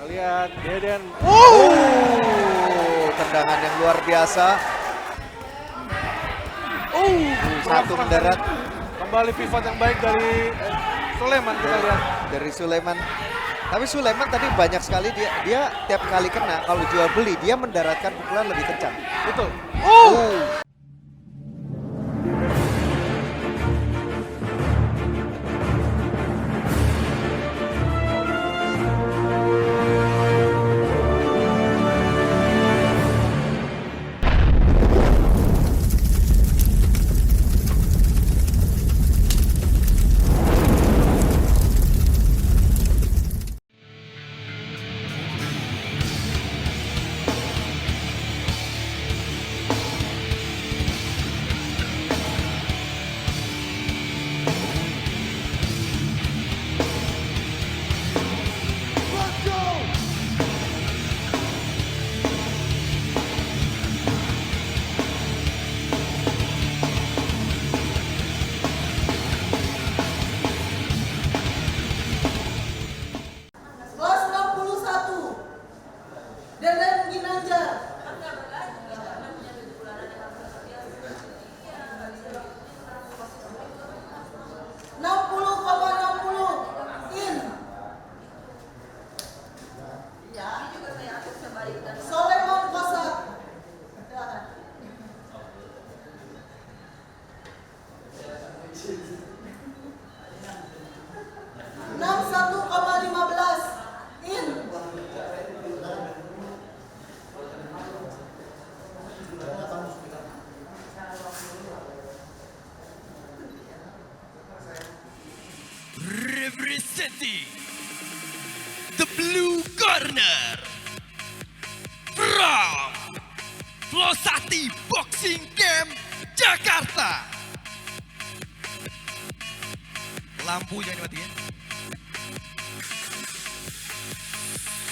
Kita lihat Deden. Tendangan yang luar biasa. Satu mendarat. Kembali pivot yang baik dari Sulaiman, kita lihat. Dari Sulaiman. Tapi Sulaiman tadi banyak sekali dia tiap kali kena kalau jual beli dia mendaratkan pukulan lebih kencang. Betul. Kelas 61 Deden Ginanjar. Enam puluh koma 60 in. Soleman Kosat. Silakan. 61,15 in. Representing the blue corner from Velocity Boxing Camp Jakarta. Lampu jangan dimatiin.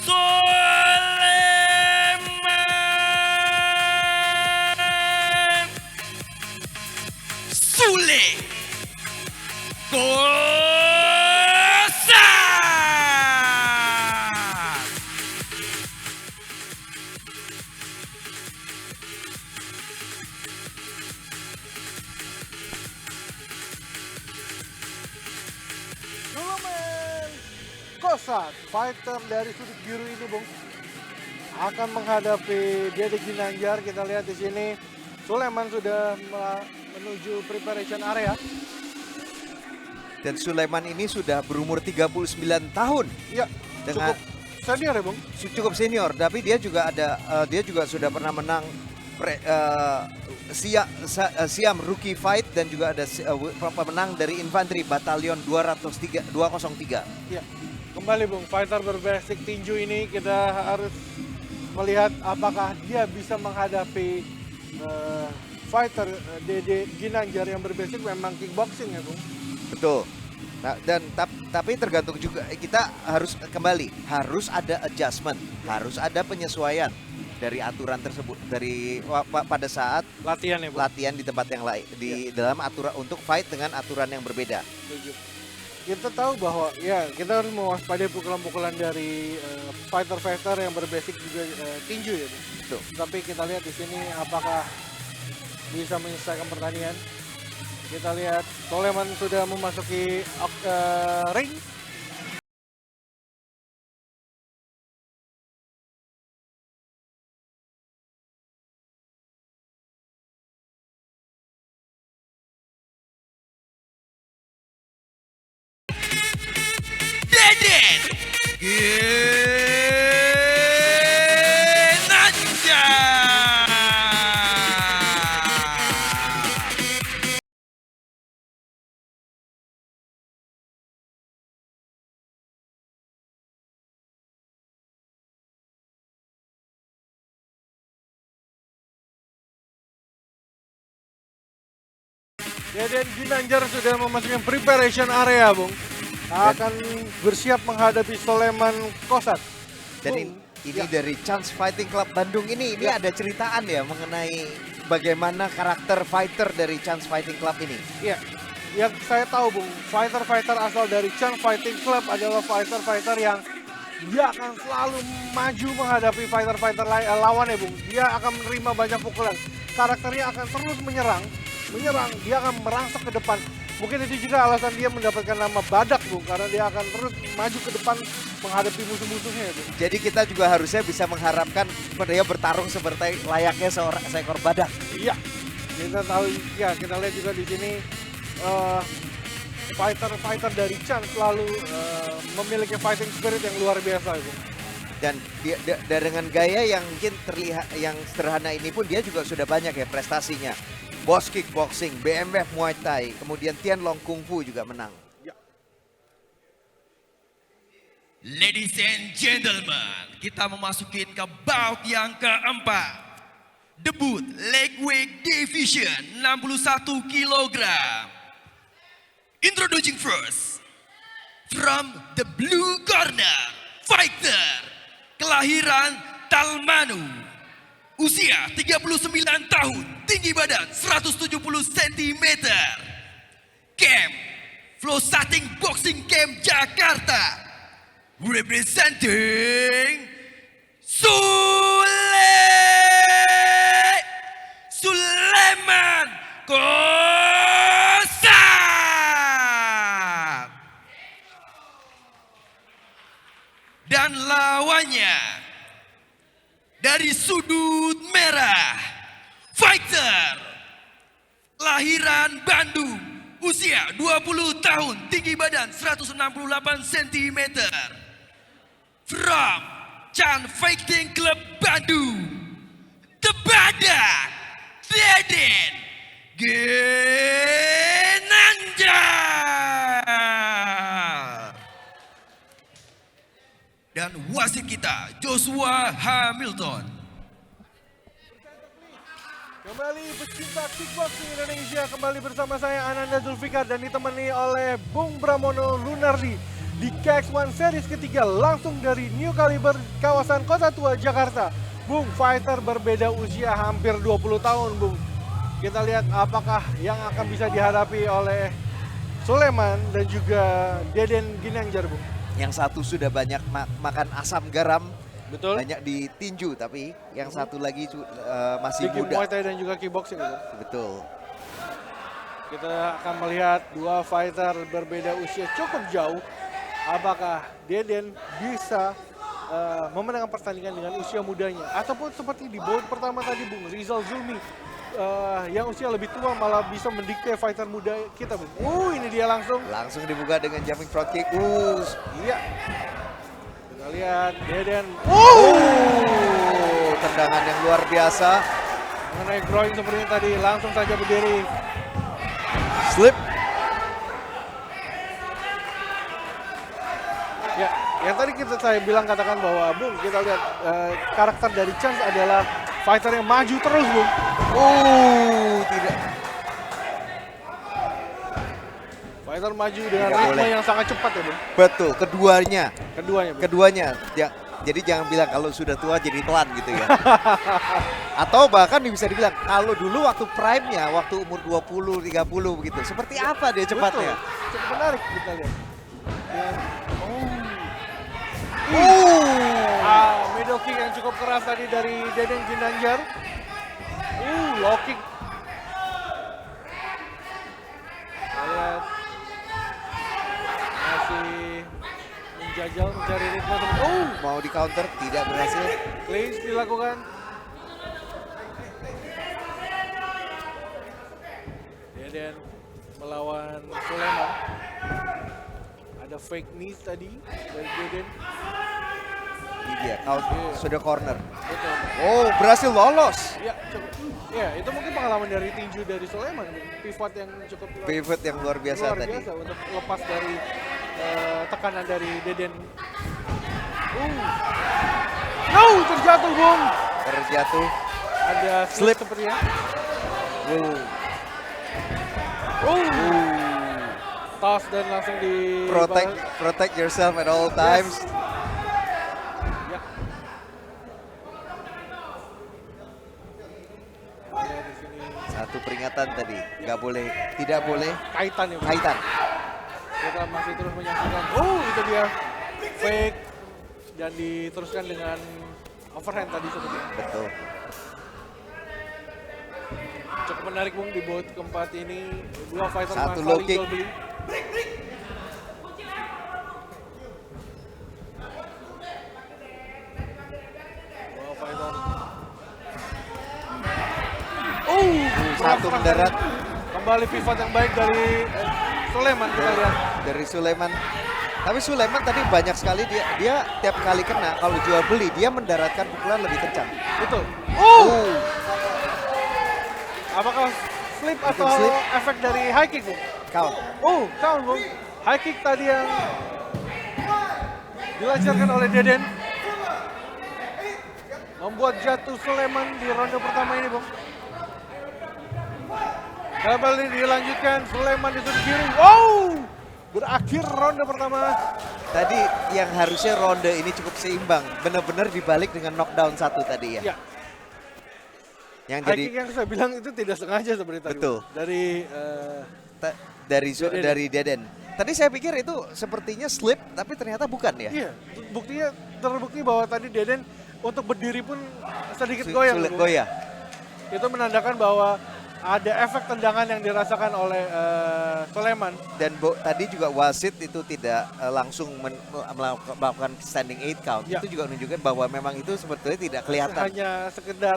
Soleman Sule Kosat. Sulaiman Kosat, fighter dari sudut biru ini, Bung, akan menghadapi Deden Ginanjar. Kita lihat di sini Sulaiman sudah menuju preparation area. Dan Sulaiman ini sudah berumur 39 tahun. Ya, Dengan cukup senior ya, Bung. cukup senior, tapi dia juga dia juga sudah pernah menang Siam Rookie Fight dan juga ada pemenang dari Infanteri Batalion 203. Ya, kembali Bung, fighter berbasic tinju ini kita harus melihat apakah dia bisa menghadapi fighter Deden Ginanjar yang berbasic memang kickboxing ya, Bung. Betul. Nah, dan tapi tergantung juga kita harus kembali, harus ada adjustment, harus ada penyesuaian dari aturan tersebut pada saat Latihan ya, Bung. latihan di tempat yang lain di dalam aturan untuk fight dengan aturan yang berbeda. Setuju. Kita tahu bahwa ya kita harus mewaspadai pukulan-pukulan dari fighter-fighter yang berbasic juga tinju ya, Bung. Betul. Tapi kita lihat di sini apakah bisa menyelesaikan pertandingan. Kita lihat Sulaiman sudah memasuki ring. Deden Ginanjar. Deden Ginanjar sudah memasuki preparation area, Bung. Akan bersiap menghadapi Sulaiman Kosat. Dan Bung, ini dari Chance Fighting Club Bandung ini ada ceritaan ya mengenai bagaimana karakter fighter dari Chance Fighting Club ini. ya, yang saya tahu, Bung, fighter-fighter asal dari Chance Fighting Club adalah fighter-fighter yang dia akan selalu maju menghadapi fighter-fighter lawannya, Bung. Dia akan menerima banyak pukulan. Karakternya akan terus menyerang, dia akan merangsek ke depan. Mungkin itu juga alasan dia mendapatkan nama Badak, Bung, karena dia akan terus maju ke depan menghadapi musuh-musuhnya, Bung. Jadi kita juga harusnya bisa mengharapkan dia bertarung seperti layaknya seekor badak. Iya, kita tahu ya, kita lihat juga di sini fighter dari Chan selalu memiliki fighting spirit yang luar biasa, Bung. Dan dia dengan gaya yang mungkin terlihat yang sederhana ini pun dia juga sudah banyak ya prestasinya. Boss Kickboxing, BMF Muay Thai, kemudian Tianlong Kung Fu juga menang. Ladies and gentlemen, kita memasuki ke bout yang keempat. Debut Lightweight Division 61 kg. Introducing first, from the blue corner, fighter, kelahiran Talmanu, usia 39 tahun, tinggi badan 170 cm. Camp Flosating Boxing Camp Jakarta. Representing Sulaiman Kossar. Dan lawannya dari sudut merah, fighter lahiran Bandung, usia 20 tahun, tinggi badan 168 cm. From Chan Fighting Club Bandung, the Badak, Deden Ginanjar. Dan wasit kita Joshua Hamilton. Kembali pecinta kickboxing Indonesia, kembali bersama saya Ananda Zulfikar dan ditemani oleh Bung Pramono Lunardi di KX1 Series ketiga langsung dari New Caliber kawasan Kota Tua Jakarta. Bung, fighter berbeda usia hampir 20 tahun, Bung. Kita lihat apakah yang akan bisa dihadapi oleh Sulaiman dan juga Deden Ginanjar, Bung. Yang satu sudah banyak makan asam garam, Betul. banyak ditinju, tapi yang satu lagi masih Bikin muda. Muay Thai dan juga kickboxing, Bung. Betul. Kita akan melihat dua fighter berbeda usia cukup jauh. Apakah Deden bisa memenangkan pertandingan dengan usia mudanya, ataupun seperti di bout pertama tadi, Bung, Rizal Zulmi yang usia lebih tua malah bisa mendikte fighter muda kita, Bung. Ini dia langsung. Langsung dibuka dengan jumping front kick. Iya. Kita lihat Deden. Tendangan yang luar biasa. Mengenai groin seperti tadi, langsung saja berdiri. Slip. Ya, yang tadi saya katakan bahwa, Bung, kita lihat karakter dari Chance adalah fighter yang maju terus, Bung. Tidak. Fighter maju dengan Tidak ritme boleh. yang sangat cepat, ya, Bung. Betul, keduanya. Bung. Keduanya. Jadi jangan bilang kalau sudah tua jadi pelan gitu ya. Atau bahkan bisa dibilang kalau dulu waktu prime-nya, waktu umur 20, 30 begitu. Seperti apa dia cepatnya? Betul. Cukup menarik kita lihat. Dan, middle kick yang cukup keras tadi dari Deden Ginanjar. Low kick. Lihat. Masih menjajal mencari ritme. Mau di counter tidak berhasil. Clinch dilakukan. Deden melawan Sulaiman. Ada fake knees tadi dari Deden. Ini dia, sudah corner. Betul. Berhasil lolos. Ya, cukup. Ya, itu mungkin pengalaman dari tinju dari Sulaiman. Pivot yang cukup Pivot yang luar biasa luar tadi. biasa untuk lepas dari tekanan dari Deden. Terjatuh, Bung. Terjatuh. Ada slip sepertinya. Toss dan langsung di Protect yourself at all times. Yes. Ya. Di sini Satu peringatan tadi, tidak boleh kaitan ya, Bung. kaitan. Kita masih terus menyaksikan. Itu dia fake dan diteruskan dengan overhand tadi sebetulnya. Betul. Cukup menarik Bung di bout keempat ini. Dua fighter Satu saling low kick. jual beli. Dua fighter. Satu mendarat Kembali pivot yang baik dari Sulaiman kita lihat. dari Sulaiman. Tapi Sulaiman tadi banyak sekali dia tiap kali kena kalau jual beli dia mendaratkan pukulan lebih kencang. Betul. Apakah flip atau flip. efek dari high kick Bung? Count. Count Bung. High kick tadi yang dilancarkan oleh Deden. Membuat jatuh Sulaiman di ronde pertama ini Bung. Kembali dilanjutkan, Sulaiman di sudut kiri. Berakhir ronde pertama. Tadi yang harusnya ronde ini cukup seimbang, benar-benar dibalik dengan knockdown satu tadi ya. Ya, Yang high jadi kick yang saya bilang itu tidak sengaja sebenarnya tadi. Betul. Bung. Dari Deden. dari Deden. Tadi saya pikir itu sepertinya slip, tapi ternyata bukan ya. iya, buktinya terbukti bahwa tadi Deden untuk berdiri pun sedikit goyang. Sulit Bung. goyah. Itu menandakan bahwa ada efek tendangan yang dirasakan oleh Sulaiman. Dan tadi juga wasit itu tidak langsung melakukan standing 8 count. Ya. Itu juga menunjukkan bahwa memang itu sebetulnya tidak kelihatan. Hanya sekedar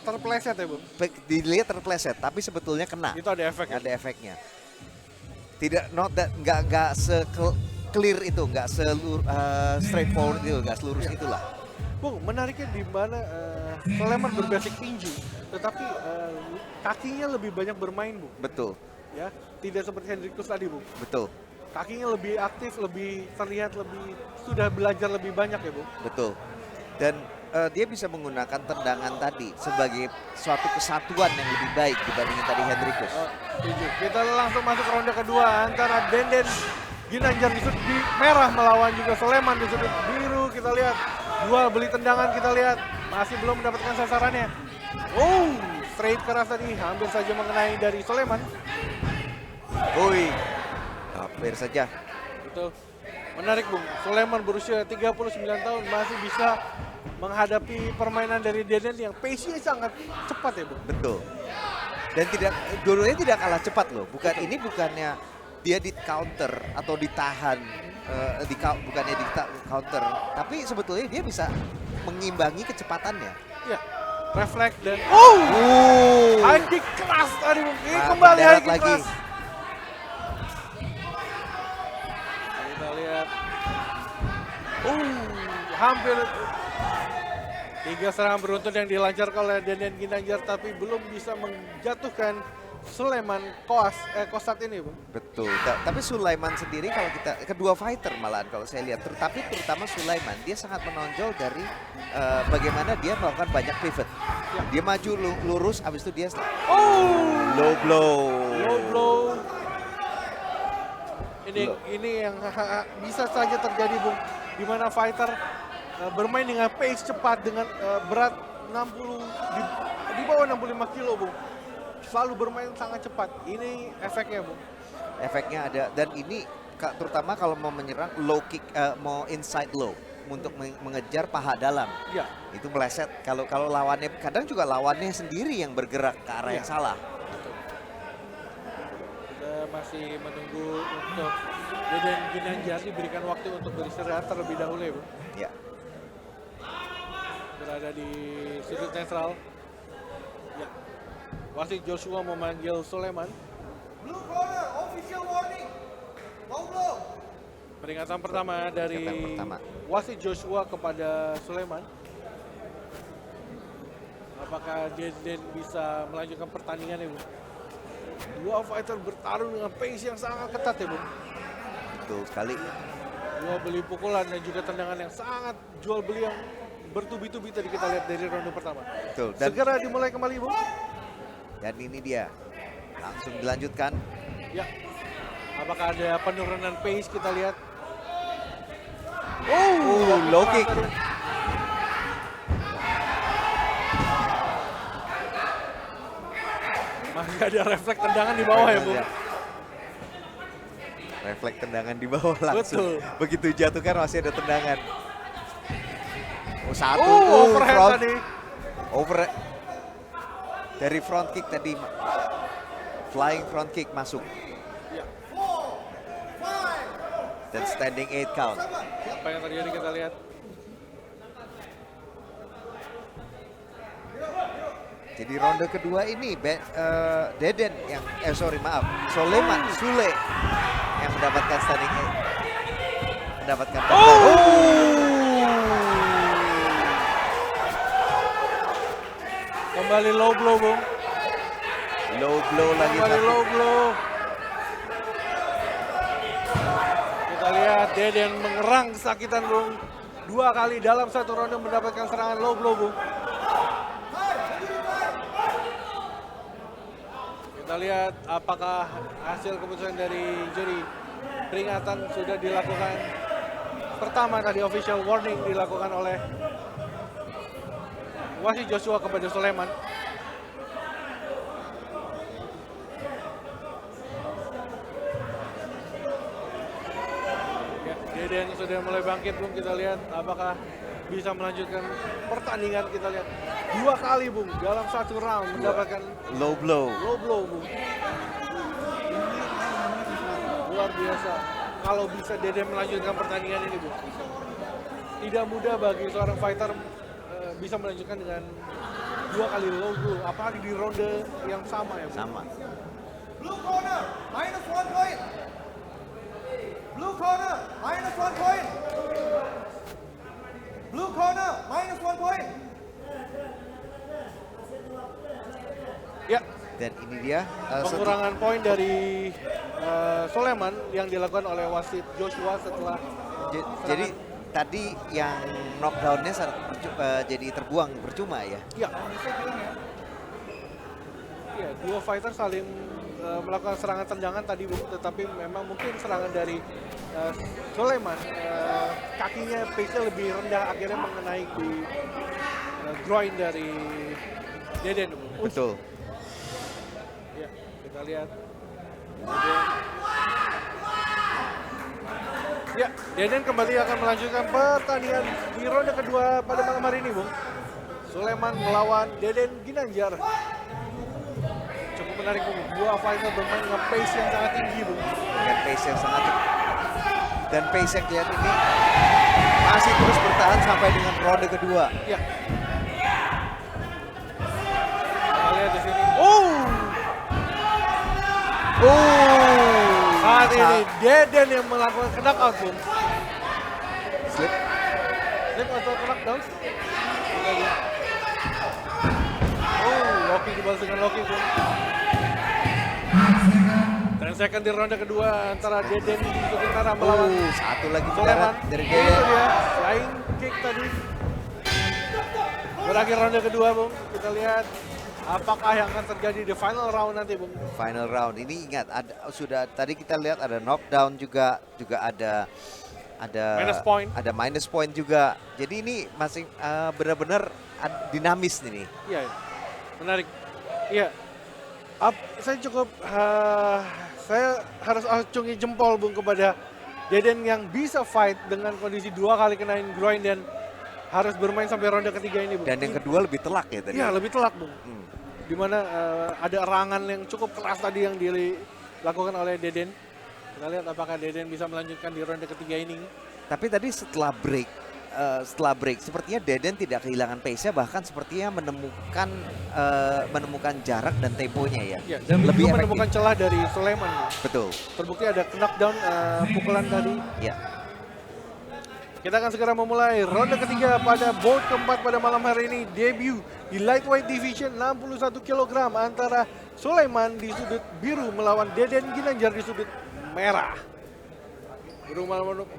terpeleset ya Bung. Dilihat terpleset, tapi sebetulnya kena. Itu ada efek. Ada efeknya. Tidak nggak clear itu, nggak straightforward itu, nggak selurus itulah. Bung, menariknya di mana Sulaiman berbasic tinju, tetapi kakinya lebih banyak bermain Bung. Betul, Ya, tidak seperti Hendrikus tadi Bung. betul, Kakinya lebih aktif, lebih terlihat lebih sudah belajar lebih banyak ya Bung. betul. Dan dia bisa menggunakan tendangan tadi sebagai suatu kesatuan yang lebih baik dibandingin tadi Hendrikus. Setuju. Kita langsung masuk ke ronde kedua antara Denden Ginanjar di sudut merah melawan juga Sulaiman di sudut biru. Kita lihat jual beli tendangan, kita lihat masih belum mendapatkan sasarannya. Straight keras tadi hampir saja mengenai dari Sulaiman. Hampir saja. Itu menarik Bung. Sulaiman berusia 39 tahun masih bisa menghadapi permainan dari Deden yang pace-nya sangat cepat ya Bung. Betul. Dan dua-duanya tidak kalah cepat loh. Ini bukannya dia di counter atau ditahan, bukannya di counter, tapi sebetulnya dia bisa mengimbangi kecepatannya. Ya, refleks dan high kick keras tadi Bung. Ini kembali high kick lagi. keras. Kita lihat. Hampir 3 serangan beruntun yang dilancarkan oleh Deden Ginanjar tapi belum bisa menjatuhkan Sulaiman Kosat ini Bung. Betul. Tapi Sulaiman sendiri kalau kita kedua fighter malahan kalau saya lihat, tapi terutama Sulaiman dia sangat menonjol dari bagaimana dia melakukan banyak pivot. Ya. Dia maju lurus, abis itu dia low blow. Low blow. Ini yang bisa saja terjadi Bung, di mana fighter bermain dengan pace cepat dengan berat 60 di bawah 65 kilo Bung. Selalu bermain sangat cepat. Ini efeknya Bung. Efeknya ada, dan ini terutama kalau mau menyerang low kick, mau inside low untuk mengejar paha dalam. Ya. Itu meleset. Kalau lawannya, kadang juga lawannya sendiri yang bergerak ke arah yang salah. Kita masih menunggu untuk Deden Ginanjar diberikan waktu untuk beristirahat terlebih dahulu ya Bung. Ya. Berada di sudut netral. Ya. Wasit Joshua memanggil Sulaiman. Blue corner, official warning. Low blow. Peringatan pertama dari pertama. wasit Joshua kepada Sulaiman. Apakah Deden bisa melanjutkan pertandingan ini, Bung? Dua fighter bertarung dengan pace yang sangat ketat ya, Bung. Betul sekali. Jual beli pukulan dan juga tendangan yang sangat jual beli yang bertubi-tubi tadi kita lihat dari ronde pertama. Betul. Dan Segera dimulai kembali, Bung. Dan ini dia, langsung dilanjutkan. Ya. Apakah ada penurunan pace kita lihat? Low kick. Masih ada refleks tendangan di bawah ya, Bung. Refleks tendangan di bawah langsung. Betul. Begitu jatuh kan masih ada tendangan. Oh, satu Overhead front, tadi. over dari front kick tadi, flying front kick masuk. Dan standing 8 count. Apa yang terjadi kita lihat. Jadi ronde kedua ini Deden yang Sule yang mendapatkan standing 8. Mendapatkan Kembali low blow, Bung. low blow lagi Kembali satu. low blow. Kita lihat Deden mengerang kesakitan, Bung. 2 kali dalam satu ronde mendapatkan serangan low blow, Bung. Kita lihat apakah hasil keputusan dari juri peringatan sudah dilakukan. Pertama tadi official warning dilakukan oleh wasit Joshua kepada Sulaiman. Ya, Deden sudah mulai bangkit, Bung. Kita lihat apakah bisa melanjutkan pertandingan. Kita lihat 2 kali, Bung, dalam satu round mendapatkan Low blow. low blow, Bung. Luar biasa. Kalau bisa Deden melanjutkan pertandingan ini, Bung. Tidak mudah bagi seorang fighter bisa melanjutkan dengan 2 kali low blow, apalagi di ronde yang sama ya, Bung. Sama. Blue corner, -1 point. Blue corner, -1 point. Blue corner, -1 point. Ya, Dan ini dia pengurangan poin dari Sulaiman yang dilakukan oleh wasit Joshua setelah jadi tadi yang knockdownnya jadi terbuang percuma ya. ya. Ya, dua fighter saling melakukan serangan tendangan tadi, Bung, tetapi memang mungkin serangan dari Sulaiman kakinya pace-nya lebih rendah, akhirnya mengenai di groin dari Deden, Bung. Betul. Ya, kita lihat. Ya, Deden kembali akan melanjutkan pertandingan di ronde kedua pada malam hari ini, Bung. Sulaiman melawan Deden Ginanjar. Cukup menarik, Bung. Dua fighter bermain dengan pace yang sangat tinggi, Bung. Dengan pace yang sangat cepat. Dan pace yang kelihatan ini masih terus bertahan sampai dengan ronde kedua. Ya. Kita lihat di sini. Oh! Saat ini Deden yang melakukan knockout, Bung. Slip. Slip atau knockdown? Loki dibalas dengan Loki, Bung. 10 second di ronde kedua antara Deden Sugentara melawan Satu lagi Sulaiman. mendarat dari Itu Deden. dia, flying kick tadi. Berakhir ronde kedua, Bung. Kita lihat apakah yang akan terjadi di final round nanti, Bung. Final round ini ingat sudah tadi kita lihat ada knockdown juga ada minus point juga. Jadi ini masih benar-benar dinamis nih. Iya, menarik. Iya. Saya cukup saya harus acungi jempol, Bung, kepada Deden yang bisa fight dengan kondisi 2 kali kenain groin dan harus bermain sampai ronde ketiga ini, Bung. Dan yang kedua lebih telak ya tadi. Iya, lebih telak, Bung. Dimana ada erangan yang cukup keras tadi yang dilakukan oleh Deden. Kita lihat apakah Deden bisa melanjutkan di ronde ketiga ini. Tapi tadi setelah break sepertinya Deden tidak kehilangan pace-nya, bahkan sepertinya menemukan jarak dan temponya ya. Ya, dan lebih juga menemukan efektif. celah dari Sulaiman, Bung. Betul. Terbukti ada knockdown pukulan tadi. Ya. Kita akan segera memulai ronde ketiga pada bout keempat pada malam hari ini. Debut di lightweight division 61 kg antara Sulaiman di sudut biru melawan Deden Ginanjar di sudut merah.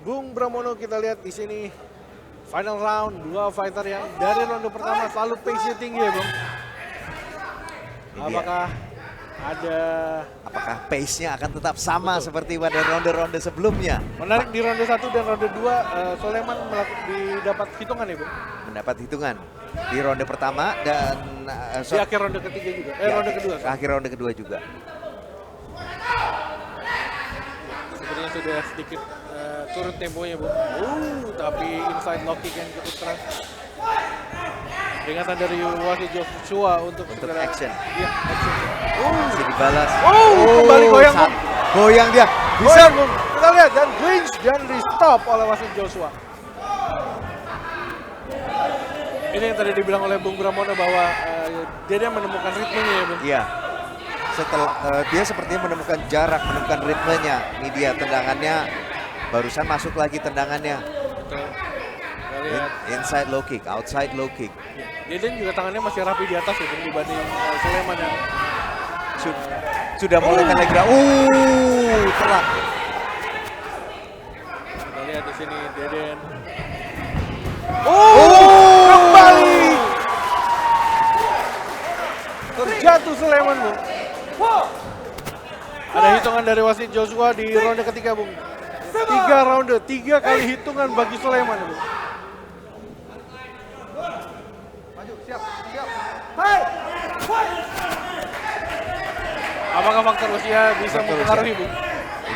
Bung Bramono, kita lihat di sini final round, dua fighter yang dari ronde pertama selalu pace-nya tinggi ya, Bung. Apakah pace-nya akan tetap sama seperti pada ronde-ronde sebelumnya? Menarik di ronde 1 dan ronde 2, Sulaiman didapat hitungan ya, Bung? Mendapat hitungan di ronde pertama dan Di akhir ronde ketiga juga, ronde kedua. Akhir ronde kedua juga. Sebenarnya sudah sedikit turun temponya, Bung. Tapi inside lock kick yang cukup keras. Peringatan dari wasit Joshua untuk segera action. Iya, action. Masih dibalas. Kembali goyang, Bung. Goyang dia. Bisa. Bisa, Bung. Kita lihat dan clinch dan di stop oleh wasit Joshua. Ini yang tadi dibilang oleh Bung Pramono bahwa dia menemukan ritmenya ya, Bung. Iya. Setelah dia sepertinya menemukan jarak, menemukan ritmenya. Ini dia tendangannya. Barusan masuk lagi tendangannya. Betul. Kita lihat. Inside low kick, outside low kick. Deden juga tangannya masih rapi di atas ya, Bung, dibanding Sulaiman yang Sudah mulai telegram. Telak. kita lihat di sini Deden. Kembali. Terjatuh Sulaiman, Bung. Ada hitungan dari wasit Joshua di ronde ketiga, Bung. 3 ronde, 3 kali hitungan bagi Sulaiman, Bung. Maju, siap, siap. Apakah faktor usia bisa Faktor mempengaruhi, usia. Bung?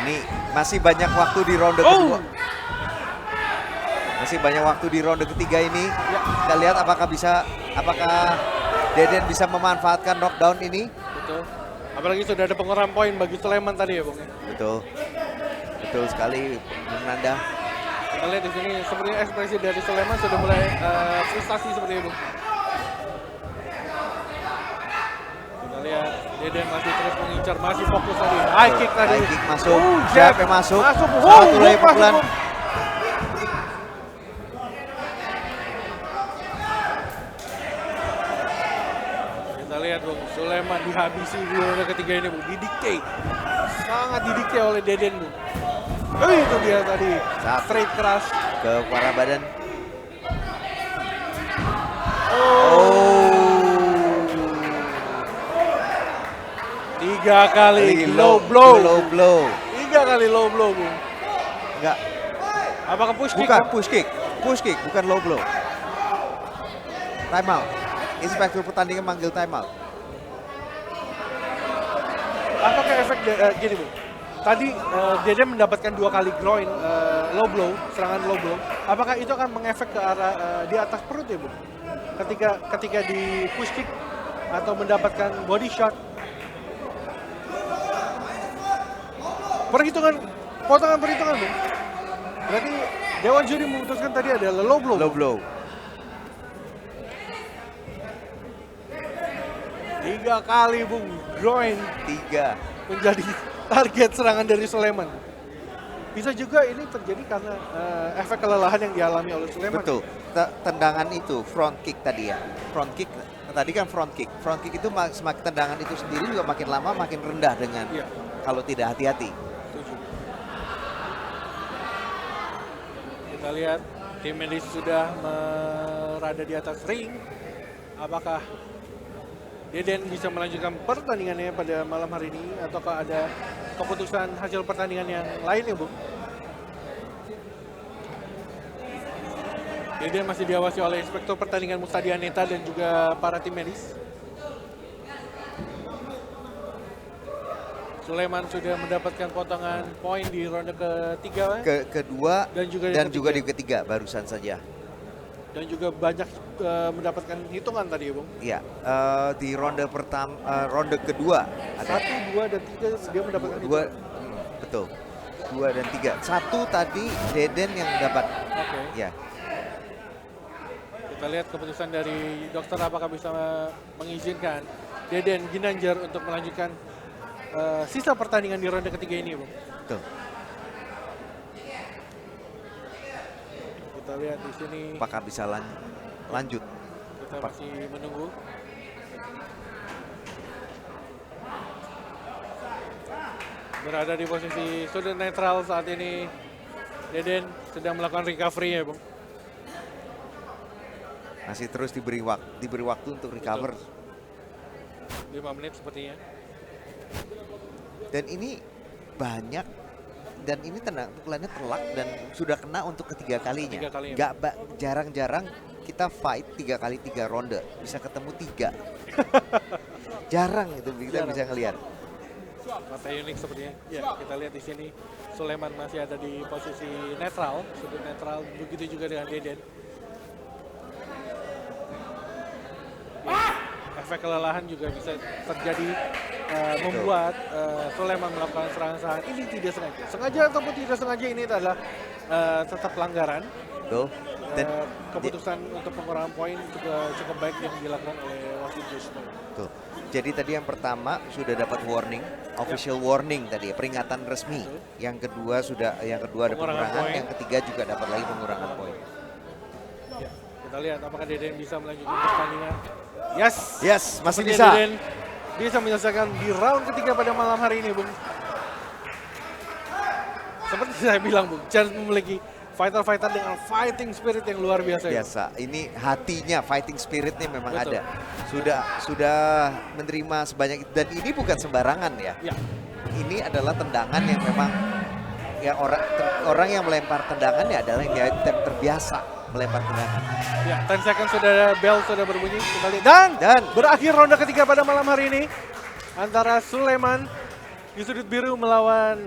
Ini masih banyak waktu di ronde kedua. Masih banyak waktu di ronde ketiga ini. Kita lihat apakah Deden bisa memanfaatkan knockdown ini. Betul. Apalagi sudah ada pengurahan poin bagi Sulaiman tadi ya, Bung. Betul. Betul sekali, Bung Nanda. Kita lihat di sini sepertinya ekspresi dari Sulaiman sudah mulai frustasi seperti itu. Kita lihat Deden masih terus mengincar, masih fokus tadi. High kick tadi. High kick masuk, jab jab masuk. Masuk. Satu lagi Masuk, pukulan. Bung. Kita lihat, Bung, Sulaiman dihabisi di ronde ketiga ini, Bung. Didikte. Sangat didikte oleh Deden, Bung. Itu dia tadi. Straight keras. Ke para badan. Tiga kali low blow. Low blow. 3 kali low blow, Bung. Enggak, Apakah push kick? bukan Bung? push kick. Push kick, bukan low blow. Time out. Inspektur pertandingan manggil time out. Apakah efek gini, Bung? Tadi Deden mendapatkan 2 kali groin low blow, serangan low blow. Apakah itu akan mengefek ke arah di atas perut ya, Bung? Ketika di push kick atau mendapatkan body shot. Potongan perhitungan, Bung. Berarti Dewan Juri memutuskan tadi adalah low blow. Low blow. 3 kali, Bung, groin 3. menjadi target serangan dari Sulaiman. Bisa juga ini terjadi karena efek kelelahan yang dialami oleh Sulaiman. Betul. Tendangan itu front kick tadi ya. Front kick tadi kan front kick. Front kick itu semakin tendangan itu sendiri juga makin lama makin rendah dengan Iya. kalau tidak hati-hati. Setuju. Kita lihat tim medis sudah berada di atas ring. Apakah Deden bisa melanjutkan pertandingannya pada malam hari ini ataukah ada keputusan hasil pertandingan yang lain ya, Bung? Deden masih diawasi oleh inspektur pertandingan Mustadi Aneta dan juga para tim medis. Sulaiman sudah mendapatkan potongan poin di ronde ketiga Kedua dan juga di ketiga barusan saja. dan juga banyak mendapatkan hitungan tadi ya, Bung. Iya, di ronde ronde kedua ada 1, 2, dan 3 dia mendapatkan dua, hitungan. betul. 2 dan 3. 1 tadi Deden yang dapat. Oke. Ya, Kita lihat keputusan dari dokter apakah bisa mengizinkan Deden Ginanjar untuk melanjutkan sisa pertandingan di ronde ketiga ini, Bung. betul. Kita lihat di sini. Apakah bisa lanjut? Kita masih menunggu. Berada di posisi sudut netral saat ini. Deden sedang melakukan recovery ya, Bung. Masih terus diberi waktu untuk recover. 5 menit sepertinya. Dan ini banyak, dan ini pukulannya telak dan sudah kena untuk ketiga kalinya. Ketiga kalinya. Jarang-jarang kita fight 3 kali 3 ronde bisa ketemu 3. Jarang itu kita Jarang. bisa ngelihat. Mata unik sepertinya. Ya, kita lihat di sini Sulaiman masih ada di posisi netral, sudut netral. Begitu juga dengan Deden. efek kelelahan juga bisa terjadi membuat Sulaiman melakukan serangan-serangan ini tidak sengaja. Sengaja ataupun tidak sengaja ini adalah tetap pelanggaran. Betul. Dan Keputusan untuk pengurangan poin juga cukup baik yang dilakukan oleh wasit Josh Boy. Betul. Jadi tadi yang pertama sudah dapat warning, official warning tadi, peringatan resmi. Yang kedua ada Pengurangan pengurangan, poin. yang ketiga juga dapat lagi pengurangan poin. Ya, kita lihat apakah Deden bisa melanjutkan pertandingan. Yes. Yes, masih Sepertinya bisa. Deden bisa menyelesaikan di round ketiga pada malam hari ini, Bung. Seperti saya bilang, Bung, Chen memiliki fighter-fighter dengan fighting spirit yang luar biasa. Ya. Biasa, ini hatinya, fighting spiritnya memang Betul. ada. Sudah menerima sebanyak itu, dan ini bukan sembarangan ya. Ya, Ini adalah tendangan yang memang ya orang yang melempar tendangan ya adalah yang dia terbiasa melempar tendangan. ya. 10 seconds sudah bell sudah berbunyi. Kita lihat. Dan berakhir ronde ketiga pada malam hari ini antara Sulaiman di sudut biru melawan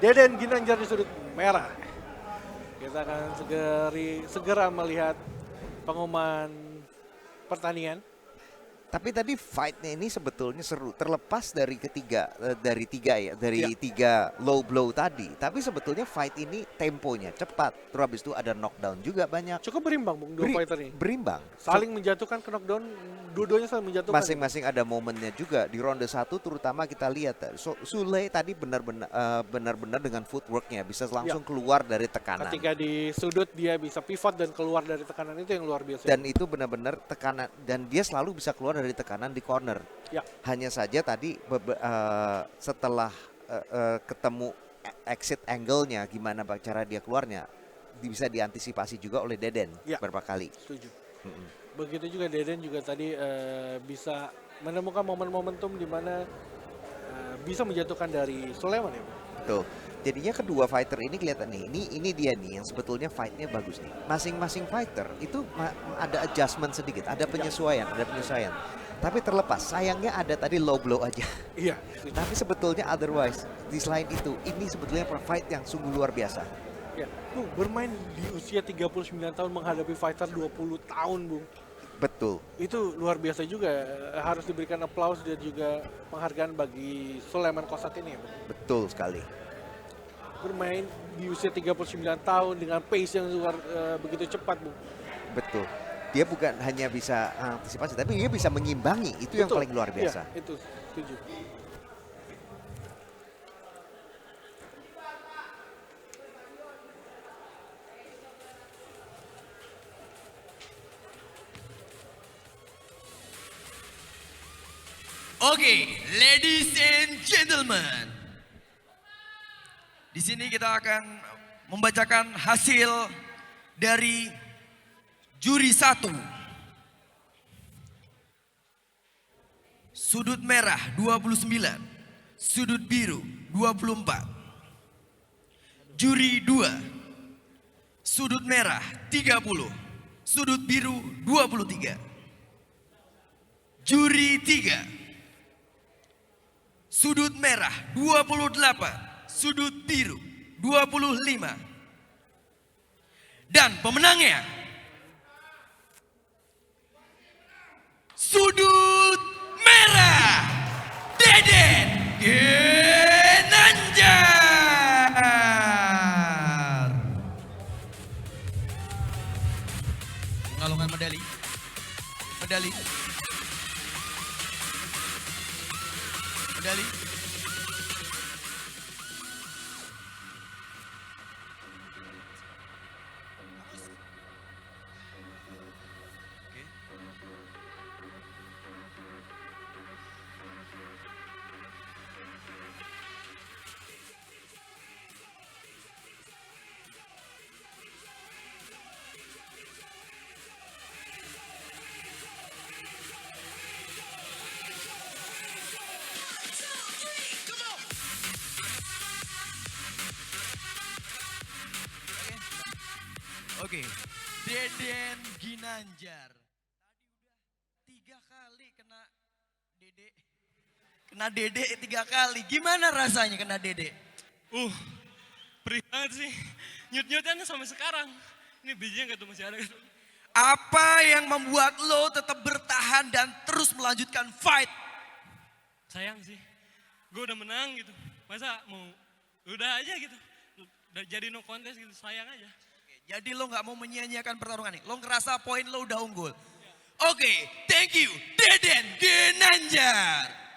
Deden Ginanjar di sudut merah. Kita akan segera melihat pengumuman pertandingan. Tapi tadi fight-nya ini sebetulnya seru, terlepas dari Iya. tiga low blow tadi. Tapi sebetulnya fight ini temponya cepat. Terus habis itu ada knockdown juga banyak. Cukup berimbang, Bung, dua fighter ini. Berimbang. Saling menjatuhkan ke knockdown, dua-duanya saling menjatuhkan. Masing-masing ada momennya juga. Di ronde 1 terutama kita lihat Sule tadi benar-benar dengan footworknya bisa langsung keluar dari tekanan. Ketika di sudut dia bisa pivot dan keluar dari tekanan, itu yang luar biasa. Dan itu benar-benar tekanan, dan dia selalu bisa keluar dari tekanan di corner. Ya. Hanya saja tadi setelah ketemu exit angle-nya, gimana cara dia keluarnya, bisa diantisipasi juga oleh Deden beberapa kali. Setuju. Begitu juga Deden juga tadi bisa menemukan momentum di mana bisa menjatuhkan dari Sulaiman ya, Bung. Tuh. Jadinya kedua fighter ini kelihatan nih, ini dia nih yang sebetulnya fight-nya bagus nih. Masing-masing fighter itu ada adjustment sedikit, ada penyesuaian. Tapi terlepas, sayangnya ada tadi low blow aja. Iya. Tapi sebetulnya otherwise, di selain itu, ini sebetulnya fight yang sungguh luar biasa. Ya, Bung, bermain di usia 39 tahun menghadapi fighter 20 tahun, Bung. Betul. Itu luar biasa juga, harus diberikan aplaus dan juga penghargaan bagi Sulaiman Kosat ini ya, Bung. Betul sekali. Bermain di usia 39 tahun dengan pace yang begitu cepat, Bung. Betul. Dia bukan hanya bisa antisipasi, tapi dia bisa mengimbangi. Itu yang Betul. paling luar biasa. Iya, itu setuju. Oke, ladies and gentlemen. Di sini kita akan membacakan hasil dari juri 1. Sudut merah 29, sudut biru 24. Juri 2. Sudut merah 30, sudut biru 23. Juri 3. Sudut merah 28, sudut biru 25. Dan pemenangnya sudut merah Deden Ginanjar. Pengalungan medali. Medali. Oke, Deden Ginanjar. Tadi udah 3 kali kena Dede. Kena Dede 3 kali. Gimana rasanya kena Dede? Perih banget sih. Nyut-nyutannya sampai sekarang. Ini bijinya nggak tuh masih ada. Apa yang membuat lo tetap bertahan dan terus melanjutkan fight? Sayang sih, gue udah menang gitu. Masa mau udah aja gitu. Udah jadi no contest gitu, sayang aja. Jadi lo nggak mau menyia-nyiakan pertarungan ini. Lo ngerasa poin lo udah unggul. Oke, thank you Deden Ginanjar.